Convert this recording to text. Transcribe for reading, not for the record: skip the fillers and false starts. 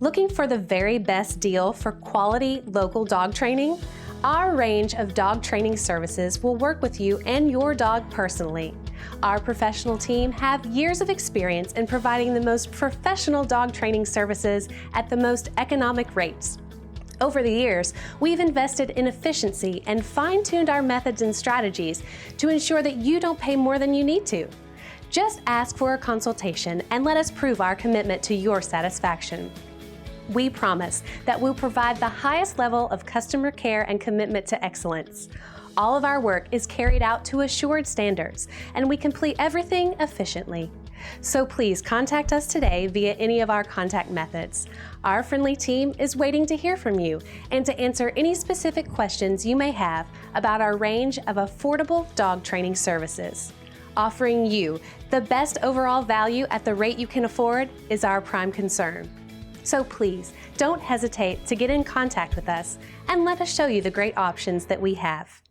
Looking for the very best deal for quality local dog training? Our range of dog training services will work with you and your dog personally. Our professional team have years of experience in providing the most professional dog training services at the most economic rates. Over the years, we've invested in efficiency and fine-tuned our methods and strategies to ensure that you don't pay more than you need to. Just ask for a consultation and let us prove our commitment to your satisfaction. We promise that we'll provide the highest level of customer care and commitment to excellence. All of our work is carried out to assured standards, and we complete everything efficiently. So please contact us today via any of our contact methods. Our friendly team is waiting to hear from you and to answer any specific questions you may have about our range of affordable dog training services. Offering you the best overall value at the rate you can afford is our prime concern. So please, don't hesitate to get in contact with us and let us show you the great options that we have.